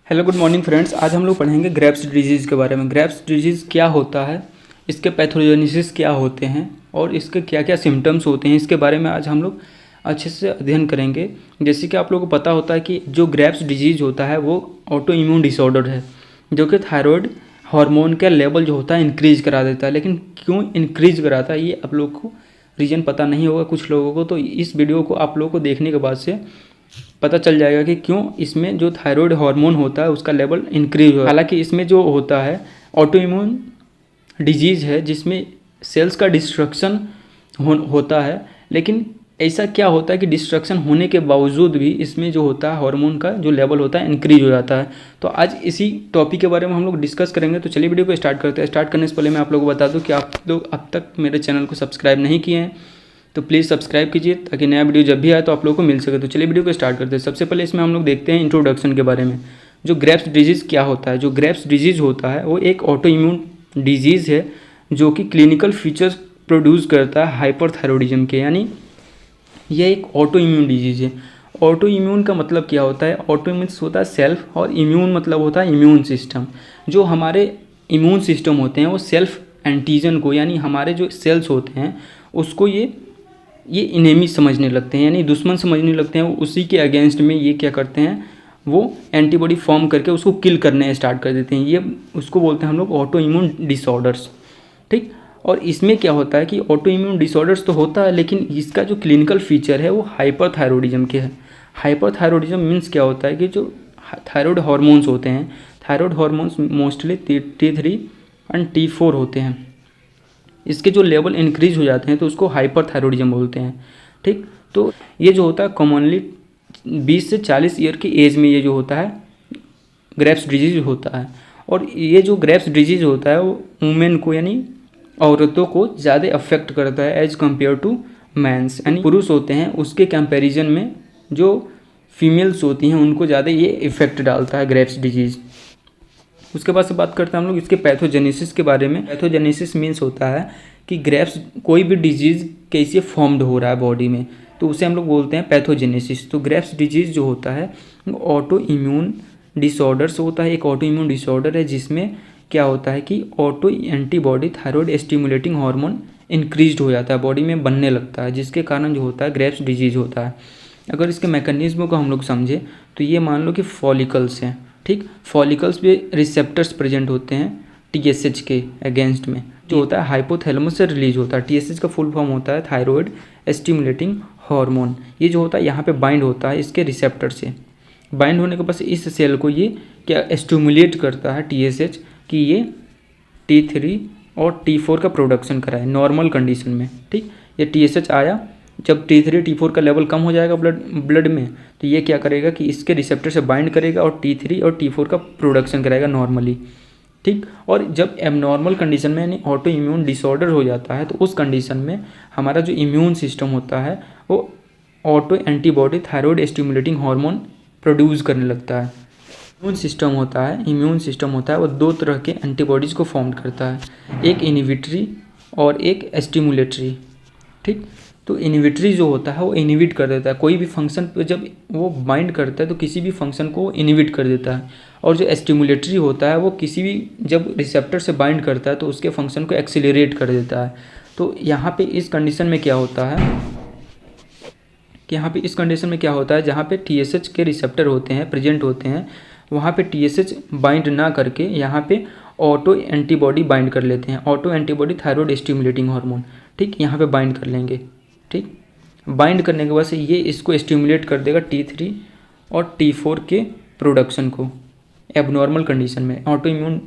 Hello good morning friends. आज हम लोग पढ़ेंगे ग्रेव्स डिजीज़ के बारे में। ग्रेव्स डिजीज़ क्या होता है, इसके पैथोजेनेसिस क्या होते हैं और इसके क्या क्या सिम्टम्स होते हैं, इसके बारे में आज हम लोग अच्छे से अध्ययन करेंगे। जैसे कि आप लोगों को पता होता है कि जो ग्रेव्स डिजीज़ होता है वो ऑटो इम्यून डिसऑर्डर है, जो कि थायराइड हार्मोन का लेवल जो होता है इंक्रीज करा देता है। लेकिन क्यों इंक्रीज कराता है ये आप लोग को रीज़न पता नहीं होगा कुछ लोगों को, तो इस वीडियो को आप लोगों को देखने के बाद से पता चल जाएगा कि क्यों इसमें जो थायराइड हार्मोन होता है उसका लेवल इंक्रीज हो। हालांकि इसमें जो होता है ऑटो इम्यून डिजीज़ है जिसमें सेल्स का डिस्ट्रक्शन होता है, लेकिन ऐसा क्या होता है कि डिस्ट्रक्शन होने के बावजूद भी इसमें जो होता है हार्मोन का जो लेवल होता है इंक्रीज हो जाता है। तो आज इसी टॉपिक के बारे में हम लोग डिस्कस करेंगे। तो चलिए वीडियो को स्टार्ट करते हैं। स्टार्ट करने से पहले मैं आप लोगों को बता दूं कि आप लोग अब तक मेरे चैनल को सब्सक्राइब नहीं किए हैं तो प्लीज़ सब्सक्राइब कीजिए ताकि नया वीडियो जब भी आए तो आप लोगों को मिल सके। तो चलिए वीडियो को स्टार्ट करते हैं। सबसे पहले इसमें हम लोग देखते हैं इंट्रोडक्शन के बारे में। जो ग्रेव्स डिजीज़ क्या होता है, जो ग्रेव्स डिजीज़ होता है वो एक ऑटो इम्यून डिजीज़ है जो कि क्लिनिकल फीचर्स प्रोड्यूस करता है हाइपरथायरॉयडिज्म के, यानी ये एक ऑटो इम्यून डिजीज़ है। ऑटो इम्यून का मतलब क्या होता है? ऑटो इम्यून होता है सेल्फ, और इम्यून मतलब होता है इम्यून सिस्टम। जो हमारे इम्यून सिस्टम होते हैं वो सेल्फ एंटीजन को, यानी हमारे जो सेल्स होते हैं उसको ये इनेमी समझने लगते हैं, यानी दुश्मन समझने लगते हैं। उसी के अगेंस्ट में ये क्या करते हैं, वो एंटीबॉडी फॉर्म करके उसको किल करने स्टार्ट कर देते हैं। ये उसको बोलते हैं हम लोग ऑटो इम्यून डिसऑर्डर्स। ठीक। और इसमें क्या होता है कि ऑटो इम्यून डिसऑर्डर्स तो होता है, लेकिन इसका जो क्लिनिकल फीचर है वो हाइपरथायरॉयडिज्म के है। हाइपरथायरॉयडिज्म मीन्स क्या होता है कि जो थायराइड हार्मोन्स होते हैं, thyroid hormones mostly T3 and T4 होते हैं, इसके जो लेवल इंक्रीज हो जाते हैं तो उसको हाइपरथायरॉयडिज्म बोलते हैं। ठीक। तो ये जो होता है कॉमनली 20 से 40 ईयर की एज में ये जो होता है ग्रेव्स डिजीज होता है। और ये जो ग्रेव्स डिजीज होता है वो वुमेन को, यानी औरतों को ज़्यादा अफेक्ट करता है एज कम्पेयर टू मैंस, यानी पुरुष होते हैं उसके कंपैरिजन में जो फीमेल्स होती हैं उनको ज़्यादा ये इफेक्ट डालता है ग्रेव्स डिजीज़। उसके बाद से बात करते हैं हम लोग इसके पैथोजेनेसिस के बारे में। पैथोजेनेसिस मीन्स होता है कि ग्रेव्स कोई भी डिजीज़ कैसे फॉर्म्ड हो रहा है बॉडी में, तो उसे हम लोग बोलते हैं पैथोजेनेसिस। तो ग्रेव्स डिजीज़ जो होता है ऑटो इम्यून डिसऑर्डर्स होता है। एक ऑटो इम्यून डिसऑर्डर है जिसमें क्या होता है कि auto antibody thyroid stimulating hormone increase हो जाता है, बॉडी में बनने लगता है, जिसके कारण जो होता है ग्रेव्स डिजीज़ होता है। अगर इसके मैकेनिज्म को हम लोग समझे तो ये मान लो कि फॉलिकल्स हैं। ठीक। फॉलिकल्स पे रिसेप्टर्स प्रेजेंट होते हैं TSH के अगेंस्ट में, जो होता है हाइपोथैलेमस से रिलीज होता है। TSH का फुल फॉर्म होता है थायराइड स्टिमुलेटिंग हार्मोन। ये जो होता है यहाँ पे बाइंड होता है इसके रिसेप्टर से। बाइंड होने के बाद इस सेल को ये क्या स्टिमुलेट करता है TSH कि ये T3 और T4 का प्रोडक्शन कराए नॉर्मल कंडीशन में। ठीक। ये TSH आया, जब T3 T4 का लेवल कम हो जाएगा ब्लड में तो ये क्या करेगा कि इसके रिसेप्टर से बाइंड करेगा और T3 और T4 का प्रोडक्शन कराएगा नॉर्मली। ठीक। और जब एबनॉर्मल कंडीशन में यानी ऑटो इम्यून डिसऑर्डर हो जाता है तो उस कंडीशन में हमारा जो इम्यून सिस्टम होता है वो auto antibody thyroid stimulating hormone produce करने लगता है। इम्यून सिस्टम होता है वो दो तरह के एंटीबॉडीज़ को फॉर्म करता है, एक इनहिबिटरी और एक स्टिमुलेटरी। ठीक। तो इनहिबिटरी जो होता है वो इनहिबिट कर देता है कोई भी फंक्शन पे, जब वो बाइंड करता है तो किसी भी फंक्शन को इनहिबिट कर देता है। और जो स्टिमुलेटरी होता है वो किसी भी जब रिसेप्टर से बाइंड करता है तो उसके फंक्शन को एक्सीलरेट कर देता है। तो यहाँ पे इस कंडीशन में क्या होता है जहाँ पे TSH के रिसेप्टर होते हैं प्रेजेंट होते हैं, वहाँ पे TSH बाइंड ना करके यहाँ पे ऑटो एंटीबॉडी बाइंड कर लेते हैं, auto antibody thyroid stimulating hormone. ठीक। यहाँ पे बाइंड कर लेंगे। ठीक। बाइंड करने के बाद से ये इसको स्टिमुलेट कर देगा T3 और T4 के प्रोडक्शन को एबनॉर्मल कंडीशन में। ऑटो इम्यून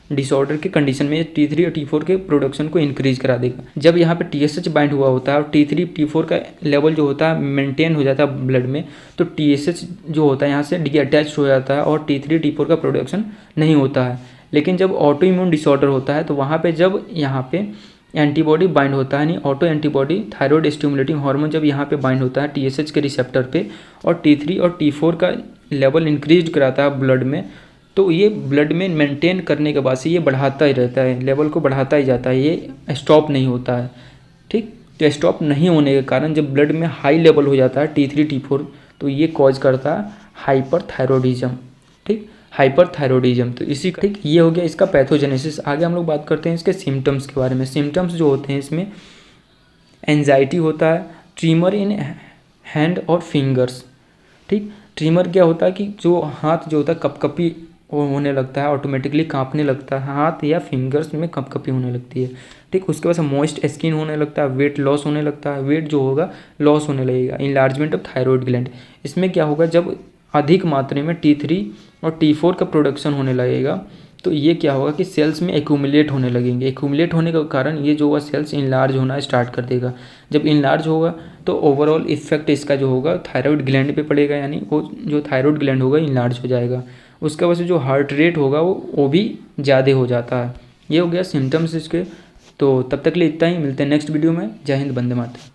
डिसऑर्डर के कंडीशन में T3 और T4 के प्रोडक्शन को इंक्रीज करा देगा। जब यहाँ पे TSH बाइंड हुआ होता है और T3 T4 का लेवल जो होता है मेंटेन हो जाता है ब्लड में, तो TSH जो होता है यहाँ से डीअटैच हो जाता है और T3 T4 का प्रोडक्शन नहीं होता है। लेकिन जब ऑटो इम्यून डिसऑर्डर होता है तो वहाँ पे जब यहाँ पे एंटीबॉडी बाइंड होता है, यानी auto antibody thyroid stimulating hormone जब यहाँ पे बाइंड होता है TSH के रिसेप्टर पे और T3 और T4 का लेवल इंक्रीज कराता है ब्लड में, तो ये ब्लड में मेंटेन करने के बाद से ये बढ़ाता ही रहता है, लेवल को बढ़ाता ही जाता है, ये स्टॉप नहीं होता है। ठीक। तो स्टॉप नहीं होने के कारण जब ब्लड में हाई लेवल हो जाता है T3 T4 तो ये कॉज करता है हाइपरथायरॉयडिज्म। ठीक। हाइपरथायरॉयडिज्म। तो इसी का ठीक ये हो गया इसका पैथोजेनेसिस। आगे हम लोग बात करते हैं इसके सिम्टम्स के बारे में। सिम्टम्स जो होते हैं इसमें एंजाइटी होता है, ट्रीमर इन हैंड और फिंगर्स। ठीक, ट्रीमर क्या होता है कि जो हाथ जो होता है कपकपी होने लगता है, ऑटोमेटिकली कांपने लगता है हाथ या फिंगर्स में कपकपी होने लगती है। ठीक, उसके बाद मॉइस्ट स्किन होने लगता है, वेट लॉस होने लगता है, वेट जो होगा लॉस होने लगेगा। इनलार्जमेंट ऑफ थायराइड ग्लैंड, इसमें क्या होगा जब अधिक मात्रा में T3 और T4 का प्रोडक्शन होने लगेगा तो ये क्या होगा कि सेल्स में एक्यूमुलेट होने लगेंगे। एक्यूमुलेट होने के कारण ये जो होगा सेल्स इनलार्ज होना स्टार्ट कर देगा। जब इनलार्ज होगा तो ओवरऑल इफेक्ट इसका जो होगा थायराइड ग्लैंड पे पड़ेगा, यानी वो जो थायराइड ग्लैंड होगा इनलार्ज हो जाएगा। उसके वजह से जो हार्ट रेट होगा वो भी ज़्यादा हो जाता है। ये हो गया सिम्टम्स इसके। तो तब तक के लिए इतना ही, मिलते हैं नेक्स्ट वीडियो में। जय हिंद, वंदे मातरम।